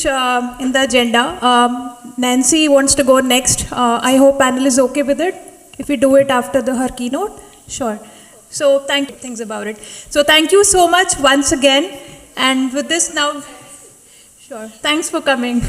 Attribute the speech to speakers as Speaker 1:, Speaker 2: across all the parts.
Speaker 1: speech in the agenda. Nancy wants to go next. I hope panel is okay with it. If we do it after her keynote, sure. So thank you. Things about it. So thank you so much once again. And with this now, sure. Thanks for coming.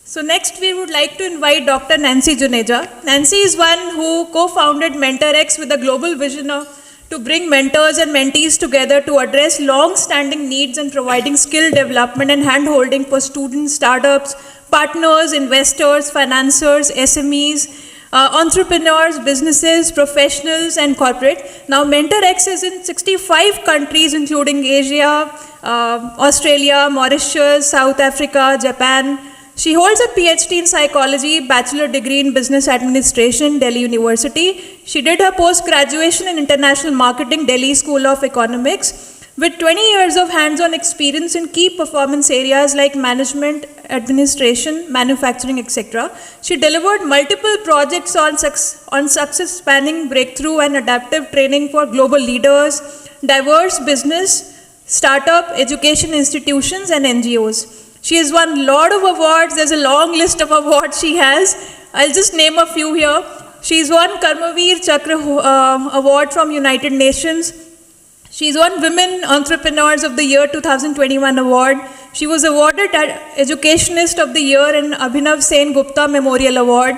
Speaker 1: So next we would like to invite Dr. Nancy Juneja. Nancy is one who co-founded MentorX with a global vision to bring mentors and mentees together to address long-standing needs and providing skill development and hand-holding for students, startups, partners, investors, financiers, SMEs, entrepreneurs, businesses, professionals, and corporate. Now, MentorX is in 65 countries, including Asia, Australia, Mauritius, South Africa, Japan. She holds a PhD in psychology, bachelor degree in business administration, Delhi University. She did her post-graduation in international marketing, Delhi School of Economics. With 20 years of hands-on experience in key performance areas like management, administration, manufacturing, etc., she delivered multiple projects on success spanning breakthrough and adaptive training for global leaders, diverse business, startup, education institutions, and NGOs. She has won a lot of awards. There's a long list of awards she has. I'll just name a few here. She's won Karmavir Chakra Award from United Nations. She's won Women Entrepreneurs of the Year 2021 award. She was awarded Educationist of the Year in Abhinav Sen Gupta Memorial Award.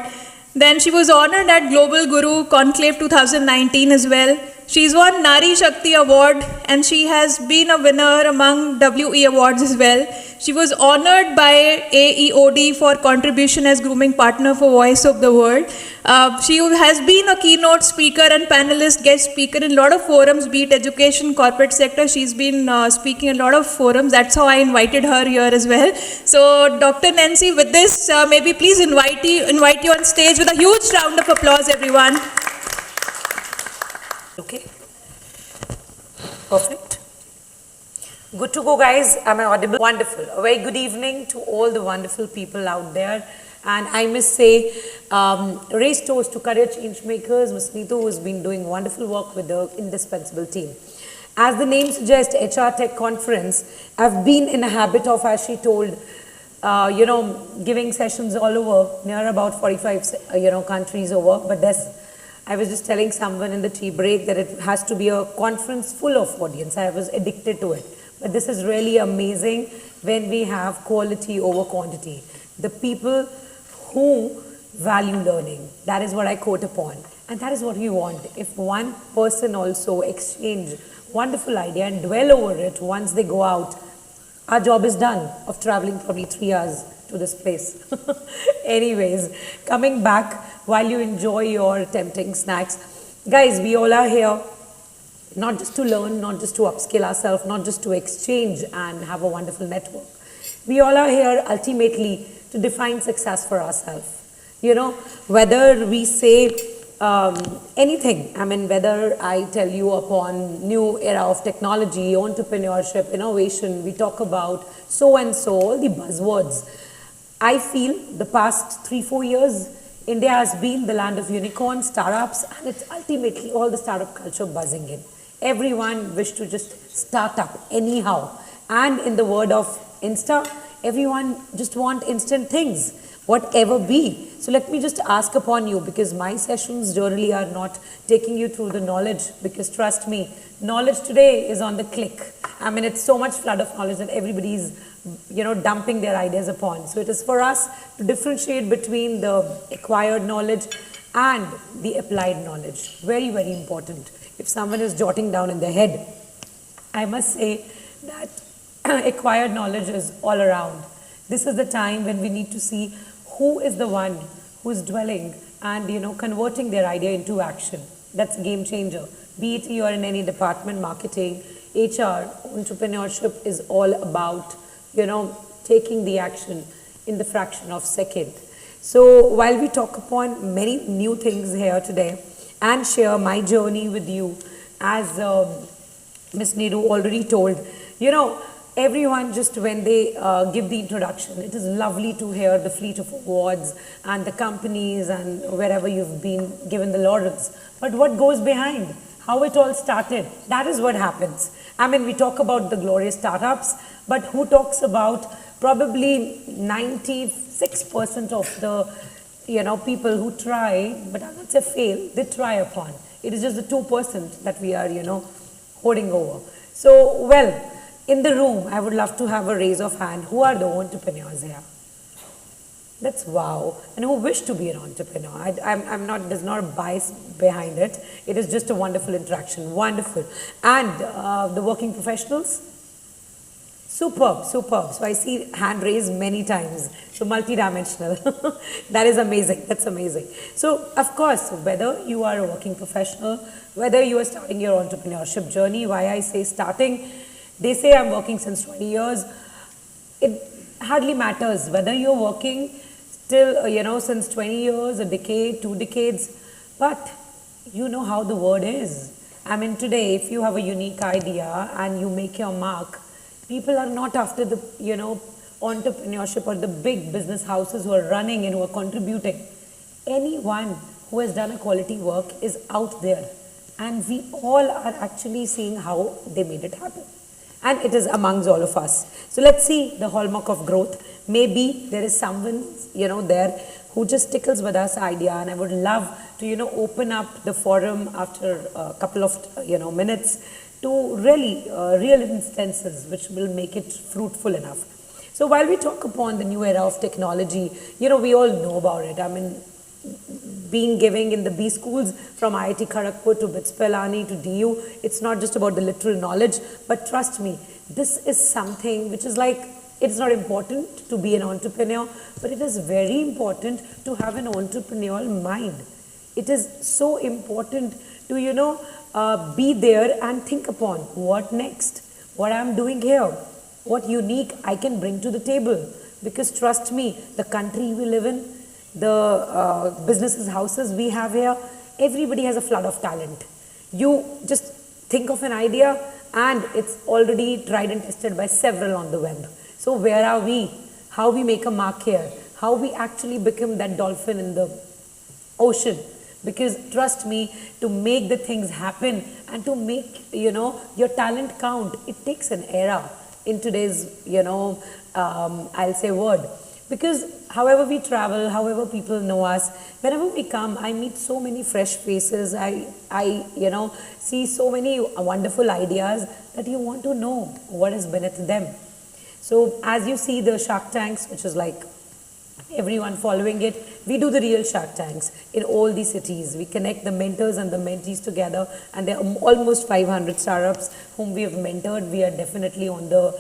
Speaker 1: Then she was honored at Global Guru Conclave 2019 as well. She's won Nari Shakti Award and she has been a winner among WE Awards as well. She was honored by AEOD for contribution as grooming partner for Voice of the World. She has been a keynote speaker and panelist, guest speaker in a lot of forums, be it education, corporate sector. She's been speaking in a lot of forums. That's how I invited her here as well. So Dr. Nancy, with this, maybe please invite you on stage with a huge round of applause, everyone.
Speaker 2: Okay. Perfect. Good to go, guys. Am I audible? Wonderful. A very good evening to all the wonderful people out there. And I must say, raise toast to career change makers, Ms. Neetu, who has been doing wonderful work with the indispensable team. As the name suggests, HR Tech Conference, I've been in a habit of, as she told, giving sessions all over, near about 45, countries over. But I was just telling someone in the tea break that it has to be a conference full of audience. I was addicted to it. But this is really amazing when we have quality over quantity. The people who value learning, that is what I quote upon. And that is what we want. If one person also exchange wonderful idea and dwell over it once they go out, our job is done of traveling probably 3 hours to this place. Anyways, coming back while you enjoy your tempting snacks. Guys, we all are here not just to learn, not just to upskill ourselves, not just to exchange and have a wonderful network. We all are here ultimately to define success for ourselves. Whether we say anything, whether I tell you upon new era of technology, entrepreneurship, innovation, we talk about so and so, all the buzzwords. I feel the past 3-4 years, India has been the land of unicorns, startups, and it's ultimately all the startup culture buzzing in. Everyone wish to just start up anyhow. And in the word of Insta, everyone just want instant things, whatever be. So let me just ask upon you, because my sessions generally are not taking you through the knowledge, because trust me, knowledge today is on the click. It's so much flood of knowledge that everybody's dumping their ideas upon. So it is for us to differentiate between the acquired knowledge and the applied knowledge. Very, very important. If someone is jotting down in their head, I must say that acquired knowledge is all around. This is the time when we need to see who is the one who is dwelling and converting their idea into action. That's a game changer. Be it you are in any department, marketing, HR, entrepreneurship is all about taking the action in the fraction of second. So while we talk upon many new things here today and share my journey with you, as Ms. Neetu already told, everyone just when they give the introduction, it is lovely to hear the fleet of awards and the companies and wherever you've been given the laurels. But what goes behind? How it all started? That is what happens. We talk about the glorious startups, but who talks about probably 96% of the, people who try, but I would say fail, they try upon. It is just the 2% that we are, holding over. So, well, in the room, I would love to have a raise of hand. Who are the entrepreneurs here? That's wow. And who wish to be an entrepreneur? I'm not, there's not a bias behind it. It is just a wonderful interaction. Wonderful. And the working professionals? Superb, superb. So I see hand raised many times. So multidimensional. That is amazing. That's amazing. So of course, whether you are a working professional, whether you are starting your entrepreneurship journey, why I say starting, they say I'm working since 20 years. It hardly matters whether you're working still, since 20 years, a decade, 2 decades, but you know how the word is. I mean, today, if you have a unique idea and you make your mark, people are not after the, entrepreneurship or the big business houses who are running and who are contributing. Anyone who has done a quality work is out there, and we all are actually seeing how they made it happen. And it is amongst all of us. So let's see the hallmark of growth. Maybe there is someone, there who just tickles with us idea, and I would love to, open up the forum after a couple of, minutes to really real instances which will make it fruitful enough. So while we talk upon the new era of technology, we all know about it. I mean, being giving in the B schools from IIT Kharagpur to BITS Pilani to DU, it's not just about the literal knowledge, but trust me, this is something which is like, it's not important to be an entrepreneur, but it is very important to have an entrepreneurial mind. It is so important to, be there and think upon what next, what I'm doing here, what unique I can bring to the table. Because trust me, the country we live in, the businesses, houses we have here, everybody has a flood of talent. You just think of an idea and it's already tried and tested by several on the web. So where are we? How we make a mark here? How we actually become that dolphin in the ocean? Because trust me, to make the things happen and to make, your talent count, it takes an era in today's, I'll say word. Because however we travel, however people know us, whenever we come, I meet so many fresh faces. I see so many wonderful ideas that you want to know what is beneath them. So as you see the Shark Tanks, which is like everyone following it, we do the real Shark Tanks in all these cities. We connect the mentors and the mentees together, and there are almost 500 startups whom we have mentored. We are definitely on the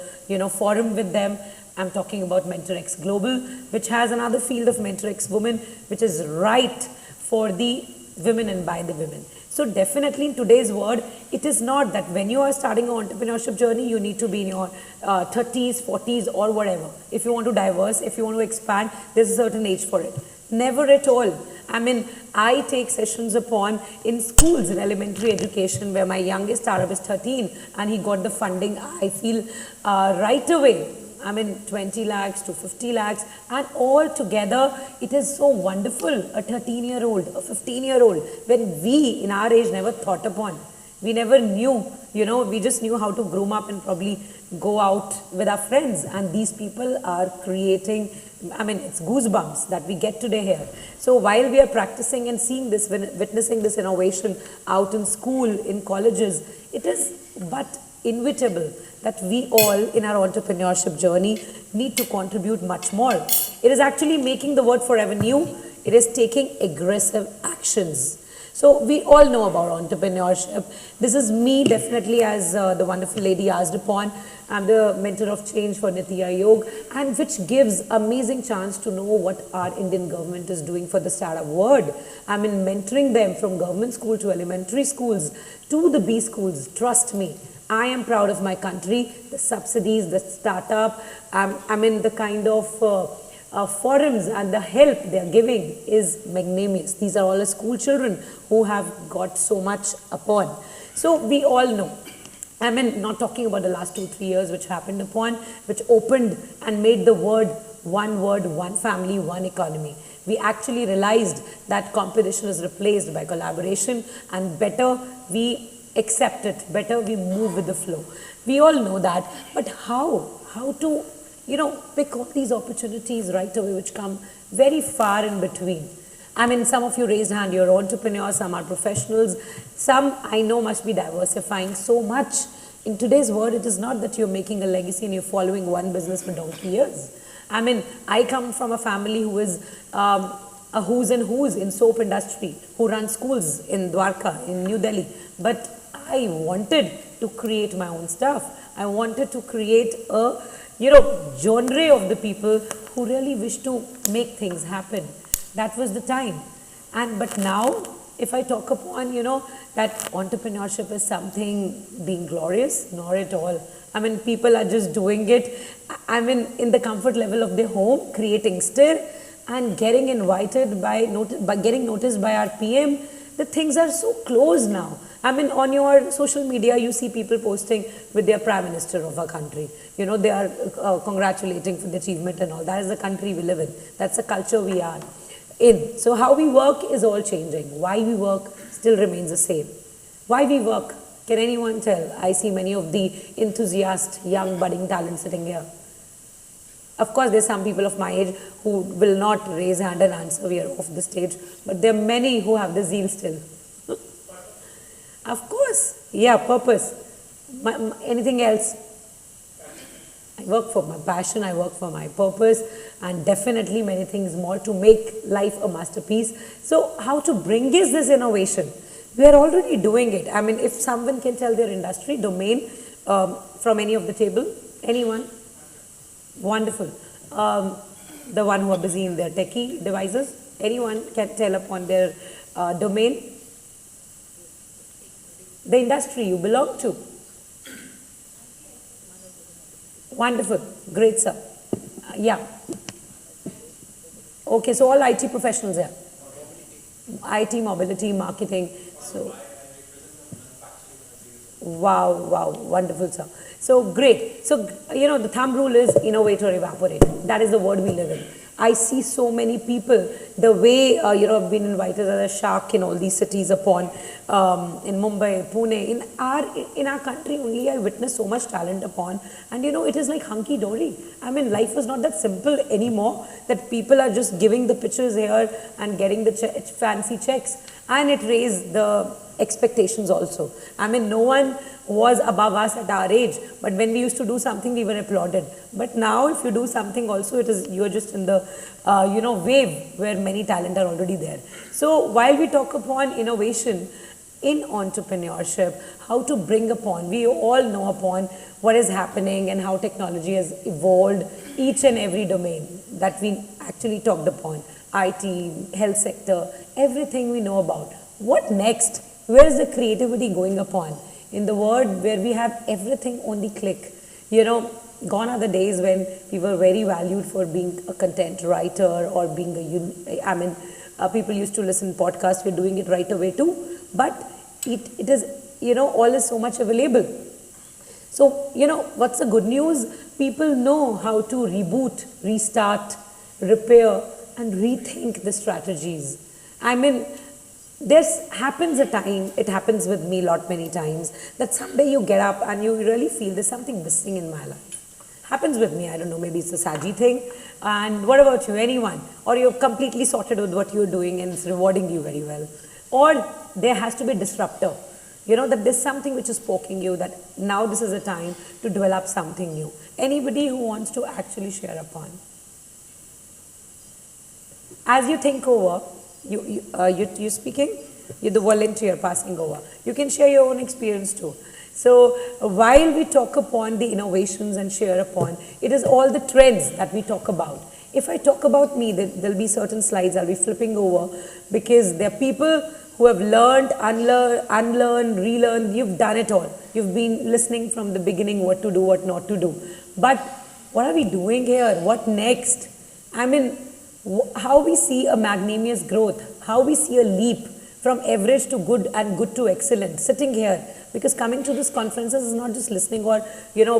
Speaker 2: forum with them. I'm talking about MentorX Global, which has another field of MentorX Women, which is right for the women and by the women. So definitely in today's world, it is not that when you are starting an entrepreneurship journey, you need to be in your 30s, 40s or whatever. If you want to diverse, if you want to expand, there's a certain age for it. Never at all. I mean, I take sessions upon in schools in elementary education where my youngest startup is 13 and he got the funding, I feel, right away. I mean, 20 lakhs to 50 lakhs, and all together, it is so wonderful. A 13-year-old, a 15-year-old, when we in our age never thought upon. We never knew, we just knew how to groom up and probably go out with our friends. And these people are creating, I mean, it's goosebumps that we get today here. So while we are practicing and seeing this, witnessing this innovation out in school, in colleges, it is but inevitable that we all in our entrepreneurship journey need to contribute much more. It is actually making the word forever new. It is taking aggressive actions. So we all know about entrepreneurship. This is me definitely, as the wonderful lady asked upon. I'm the mentor of change for Niti Aayog, and which gives amazing chance to know what our Indian government is doing for the startup world. I mean, mentoring them from government school to elementary schools to the B schools. Trust me, I am proud of my country, the subsidies, the startup, I mean the kind of forums and the help they are giving is magnanimous. These are all school children who have got so much upon. So we all know. I mean, not talking about the last 2-3 years which happened upon, which opened and made the word, one family, one economy. We actually realized that competition is replaced by collaboration, and better we accept it, better we move with the flow. We all know that, but how to, pick all these opportunities right away which come very far in between. I mean, some of you raised hand, you're entrepreneurs, some are professionals, some I know must be diversifying so much. In today's world, it is not that you're making a legacy and you're following one business for donkey years. I mean, I come from a family who is a who's and who's in soap industry, who run schools in Dwarka, in New Delhi. But I wanted to create my own stuff. I wanted to create a, genre of the people who really wish to make things happen. That was the time. But now, if I talk upon, that entrepreneurship is something being glorious, not at all. I mean, people are just doing it, in the comfort level of their home, creating stir and getting invited by getting noticed by our PM. The things are so close now. I mean, on your social media, you see people posting with their prime minister of our country. They are congratulating for the achievement and all. That is the country we live in. That's the culture we are in. So how we work is all changing. Why we work still remains the same. Why we work? Can anyone tell? I see many of the enthusiast, young, budding talent sitting here. Of course, there's some people of my age who will not raise hand and answer. We are off the stage. But there are many who have the zeal still. Of course. Yeah, purpose. Anything else? I work for my passion, I work for my purpose, and definitely many things more to make life a masterpiece. So how to bring this innovation? We are already doing it. I mean, if someone can tell their industry, domain, from any of the table, anyone? Wonderful. The one who are busy in their techie devices, anyone can tell upon their domain? The industry you belong to. Wonderful. Great, sir. Yeah. Okay, so all IT professionals here. IT, mobility, marketing. So, wow, wonderful, sir. So, great. So, the thumb rule is innovate or evaporate. That is the word we live in. I see so many people, the way, I've been invited as a shark in all these cities upon, in Mumbai, Pune, in our country only I witnessed so much talent upon, and it is like hunky-dory. I mean, life is not that simple anymore, that people are just giving the pictures here and getting the fancy checks, and it raised the expectations also. I mean, no one was above us at our age, but when we used to do something, we were applauded. But now, if you do something also, you're just in the, wave where many talent are already there. So, while we talk upon innovation in entrepreneurship, how to bring upon, we all know upon what is happening and how technology has evolved each and every domain that we actually talked upon, IT, health sector, everything we know about. What next? Where is the creativity going upon? In the world where we have everything on the click. Gone are the days when we were very valued for being a content writer or being people used to listen to podcasts, we're doing it right away too. But it is, all is so much available. So, what's the good news? People know how to reboot, restart, repair, and rethink the strategies. I mean, there happens a time, it happens with me many times, that someday you get up and you really feel there's something missing in my life. Happens with me, I don't know, maybe it's a Saji thing. And what about you, anyone? Or you're completely sorted with what you're doing and it's rewarding you very well. Or there has to be a disruptor. That there's something which is poking you, that now this is a time to develop something new. Anybody who wants to actually share upon. As you think over, you speaking? You're the volunteer passing over. You can share your own experience too. So while we talk upon the innovations and share upon, it is all the trends that we talk about. If I talk about me, there'll be certain slides I'll be flipping over, because there are people who have learned, unlearned, relearned. You've done it all. You've been listening from the beginning what to do, what not to do. But what are we doing here? What next? I mean, how we see a magnanimous growth, how we see a leap from average to good and good to excellent, sitting here. Because coming to these conferences is not just listening or,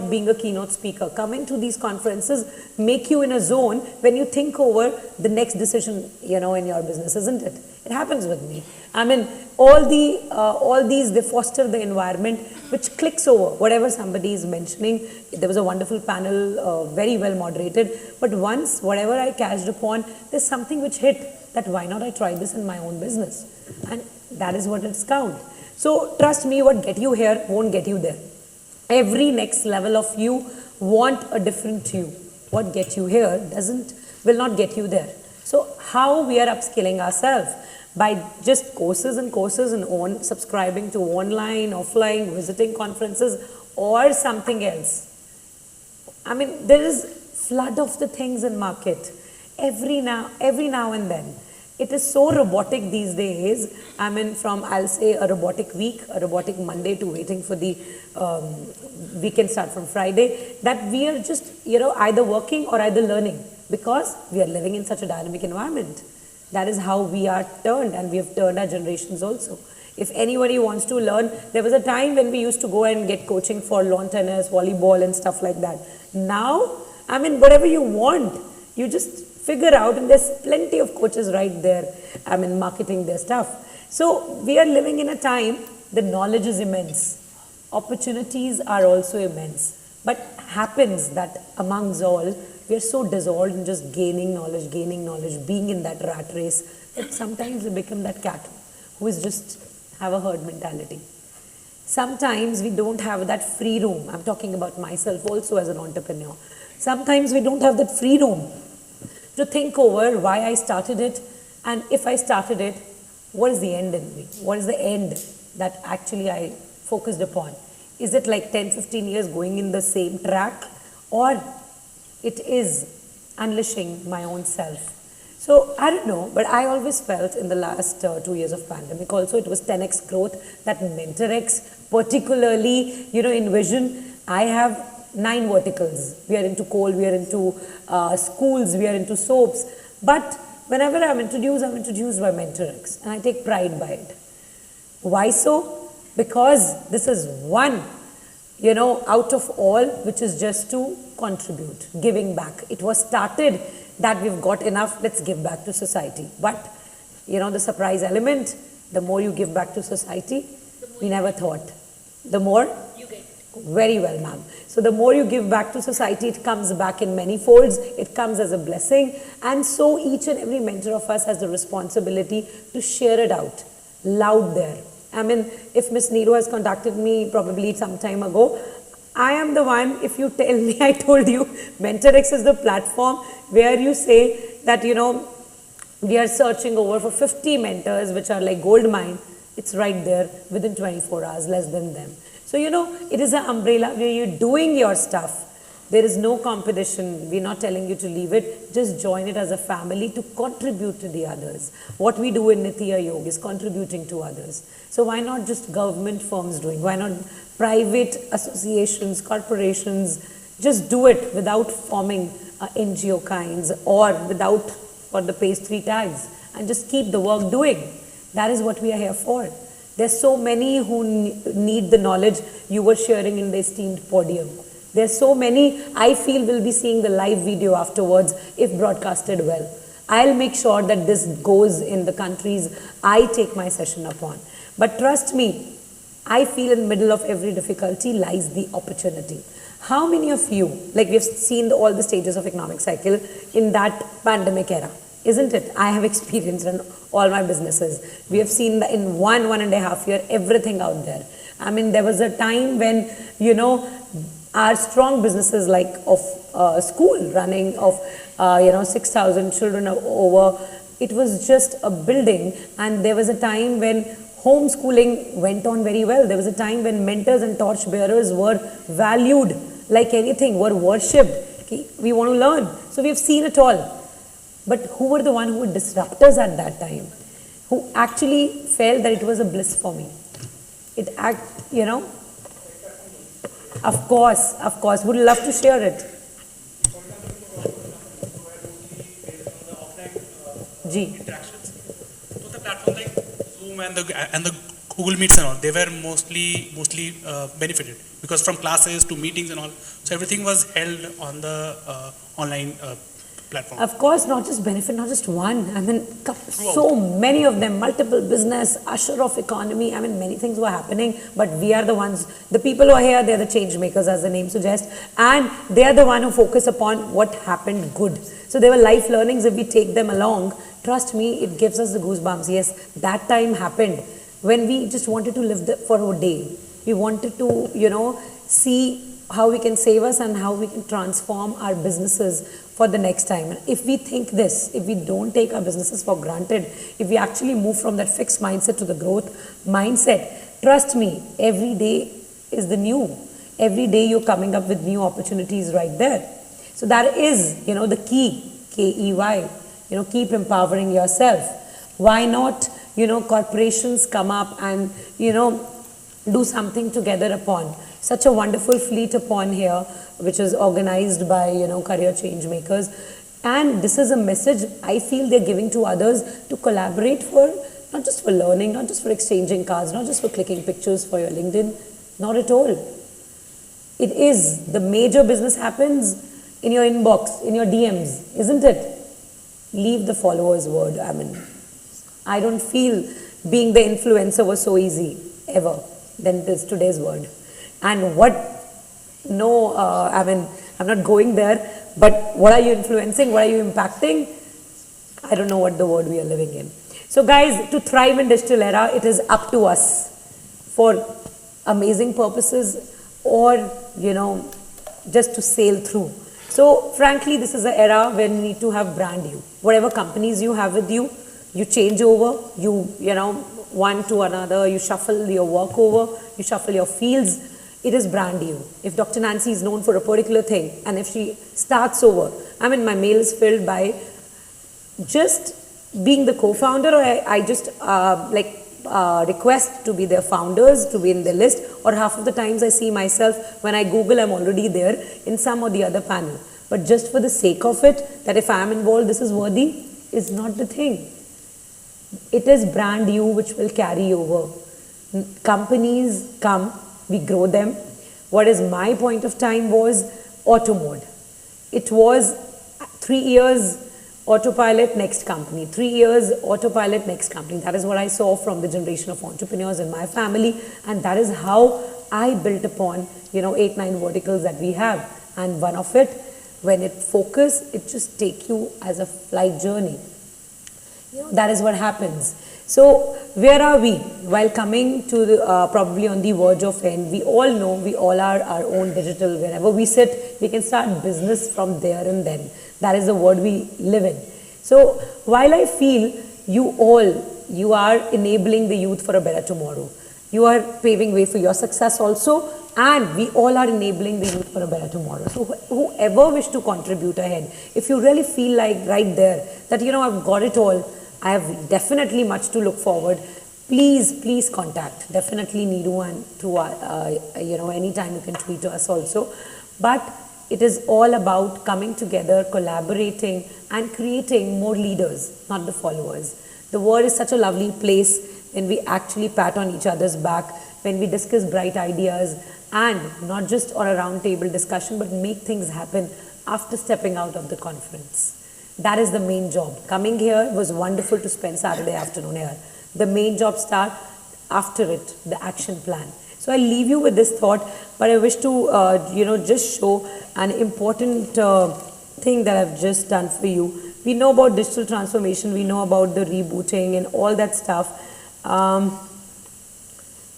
Speaker 2: being a keynote speaker. Coming to these conferences make you in a zone when you think over the next decision, in your business, isn't it? It happens with me. I mean, all these, they foster the environment which clicks over whatever somebody is mentioning. There was a wonderful panel, very well moderated. But once, whatever I catched upon, there's something which hit that why not I try this in my own business? And that is what it's count. So trust me, what get you here won't get you there. Every next level of you want a different you. What get you here will not get you there. So how we are upskilling ourselves? By just courses and subscribing to online, offline, visiting conferences or something else. I mean, there is flood of the things in market every now and then. It is so robotic these days. I mean, from I'll say a robotic week, a robotic Monday to waiting for the weekend start from Friday, that we are just, either working or either learning because we are living in such a dynamic environment. That is how we are turned, and we have turned our generations also. If anybody wants to learn, there was a time when we used to go and get coaching for lawn tennis, volleyball and stuff like that. Now, I mean, whatever you want, you just figure out, and there's plenty of coaches right there, I mean, marketing their stuff. So we are living in a time, the knowledge is immense. Opportunities are also immense. But happens that amongst all, we are so dissolved in just gaining knowledge, being in that rat race, that sometimes we become that cat who is just have a herd mentality. Sometimes we don't have that free room. I'm talking about myself also as an entrepreneur. Sometimes we don't have that free room to think over why I started it, and if I started it, what is the end in me? What is the end that actually I focused upon? Is it like 10, 15 years going in the same track, or it is unleashing my own self? So I don't know, but I always felt in the last 2 years of pandemic also, it was 10x growth, that MentorX, particularly, in Vision, I have 9 verticals. We are into coal, we are into schools, we are into soaps. But whenever I'm introduced by MentorX, and I take pride by it. Why so? Because this is one, out of all, which is just to contribute, giving back. It was started that we've got enough, let's give back to society. But, the surprise element, the more you give back to society, we never thought. The more you get. Very well, ma'am. So the more you give back to society, it comes back in many folds. It comes as a blessing. And so each and every mentor of us has the responsibility to share it out loud there. I mean, if Miss Neeru has contacted me probably some time ago, I am the one, if you tell me, I told you, MentorX is the platform where you say that, we are searching over for 50 mentors, which are like gold mine. It's right there within 24 hours, less than them. So, it is an umbrella where you're doing your stuff. There is no competition. We're not telling you to leave it. Just join it as a family to contribute to the others. What we do in Niti Aayog is contributing to others. So why not just government firms doing? Why not private associations, corporations? Just do it without forming NGO kinds or without for the pastry tags, and just keep the work doing. That is what we are here for. There's so many who need the knowledge you were sharing in the esteemed podium. There's so many, I feel, will be seeing the live video afterwards if broadcasted well. I'll make sure that this goes in the countries I take my session upon. But trust me, I feel in the middle of every difficulty lies the opportunity. How many of you, like we've seen all the stages of economic cycle in that pandemic era, isn't it? I have experienced in all my businesses. We have seen in 1.5 years, everything out there. I mean, there was a time when, our strong businesses like of school running of, 6,000 children over, it was just a building. And there was a time when homeschooling went on very well. There was a time when mentors and torch bearers were valued like anything, were worshipped. Okay? We want to learn. So we have seen it all. But who were the one who were disruptors at that time? Who actually felt that it was a bliss for me? Of course, would love to share it.
Speaker 3: Interactions. So the platform like Zoom and the Google Meets and all, they were mostly benefited, because from classes to meetings and all, so everything was held on the online platform.
Speaker 2: Of course, not just benefit, not just one. I mean, so many of them, multiple business, usher of economy. I mean, many things were happening, but we are the ones, the people who are here, they are the change makers, as the name suggests, and they are the one who focus upon what happened good. So there were life learnings. If we take them along, trust me, it gives us the goosebumps. Yes, that time happened when we just wanted to live for a day. We wanted to, see how we can save us and how we can transform our businesses for the next time. If we think this, if we don't take our businesses for granted, if we actually move from that fixed mindset to the growth mindset, trust me, every day is the new. Every day you're coming up with new opportunities right there. So that is, the key, KEY, keep empowering yourself. Why not, corporations come up and, do something together upon. Such a wonderful fleet upon here, which is organized by, career change makers. And this is a message I feel they're giving to others to collaborate for, not just for learning, not just for exchanging cards, not just for clicking pictures for your LinkedIn, not at all. It is, the major business happens in your inbox, in your DMs, isn't it? Leave the followers word. I mean, I don't feel being the influencer was so easy, ever, than this today's word. And what, I mean, I'm not going there, but what are you influencing? What are you impacting? I don't know what the world we are living in. So guys, to thrive in digital era, it is up to us for amazing purposes or, just to sail through. So frankly, this is an era where you need to have brand you. Whatever companies you have with you, you change over, one to another, you shuffle your work over, you shuffle your fields. It is brand you. If Dr. Nancy is known for a particular thing, and if she starts over, I mean, my mail is filled by just being the co-founder, or I just request to be their founders, to be in the list, or half of the times I see myself, when I Google, I'm already there in some or the other panel. But just for the sake of it, that if I'm involved, this is worthy, is not the thing. It is brand you which will carry over. Companies come, we grow them. What is my point of time was auto mode. It was 3 years autopilot, next company. 3 years autopilot, next company. That is what I saw from the generation of entrepreneurs in my family, and that is how I built upon 8, 9 verticals that we have. And one of it, when it focus, it just take you as a flight journey. That is what happens. So where are we? While coming to the, probably on the verge of end, we all know we all are our own digital. Wherever we sit, we can start business from there and then. That is the world we live in. So while I feel you are enabling the youth for a better tomorrow. You are paving way for your success also, and we all are enabling the youth for a better tomorrow. So whoever wish to contribute ahead, if you really feel like right there that I've got it all, I have definitely much to look forward, please contact. Definitely Neeru, and through anytime you can tweet to us also. But it is all about coming together, collaborating, and creating more leaders, not the followers. The world is such a lovely place when we actually pat on each other's back, when we discuss bright ideas, and not just on a round table discussion, but make things happen after stepping out of the conference. That is the main job. Coming here was wonderful to spend Saturday afternoon here. The main job start after it, the action plan. So I leave you with this thought, but I wish to, just show an important thing that I've just done for you. We know about digital transformation, we know about the rebooting and all that stuff.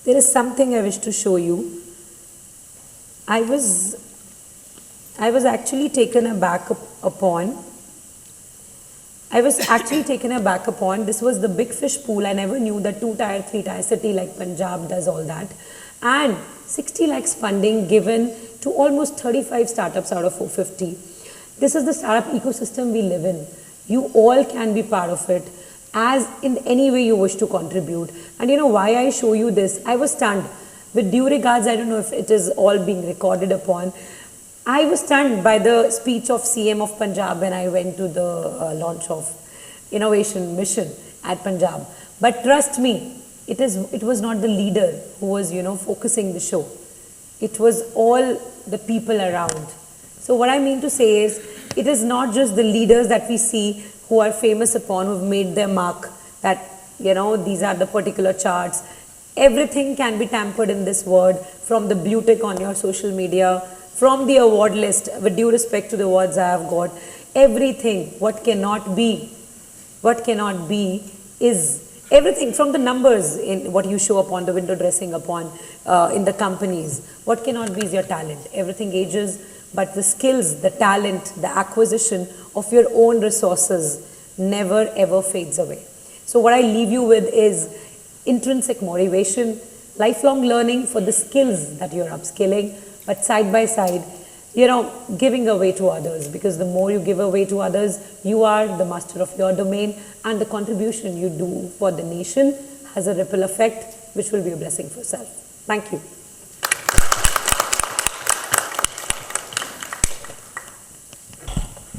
Speaker 2: There is something I wish to show you. I was actually taken aback upon. This was the big fish pool. I never knew that 2-tier, 3-tier city like Punjab does all that. And 60 lakhs funding given to almost 35 startups out of 450. This is the startup ecosystem we live in. You all can be part of it as in any way you wish to contribute. And why I show you this? I was stunned. With due regards, I don't know if it is all being recorded upon. I was stunned by the speech of CM of Punjab when I went to the launch of Innovation Mission at Punjab. But trust me, it was not the leader who was, focusing the show. It was all the people around. So what I mean to say is, it is not just the leaders that we see who are famous upon, who've made their mark, that, these are the particular charts. Everything can be tampered in this world, from the blue tick on your social media, from the award list, with due respect to the awards I have got, everything, what cannot be is everything, from the numbers in what you show up on the window dressing upon in the companies. What cannot be is your talent. Everything ages, but the skills, the talent, the acquisition of your own resources never ever fades away. So what I leave you with is intrinsic motivation, lifelong learning for the skills that you're upskilling, but side by side, giving away to others, because the more you give away to others, you are the master of your domain, and the contribution you do for the nation has a ripple effect, which will be a blessing for self. Thank you.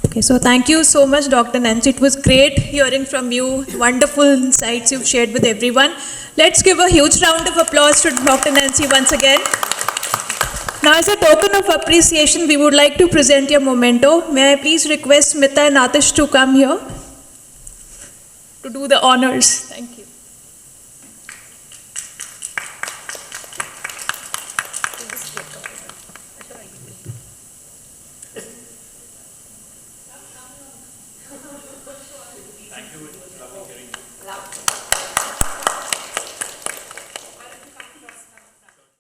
Speaker 1: Okay, so thank you so much, Dr. Nancy. It was great hearing from you. Wonderful insights you've shared with everyone. Let's give a huge round of applause to Dr. Nancy once again. Now, as a token of appreciation, we would like to present your memento. May I please request Smita and Atish to come here to do the honors. Thank you.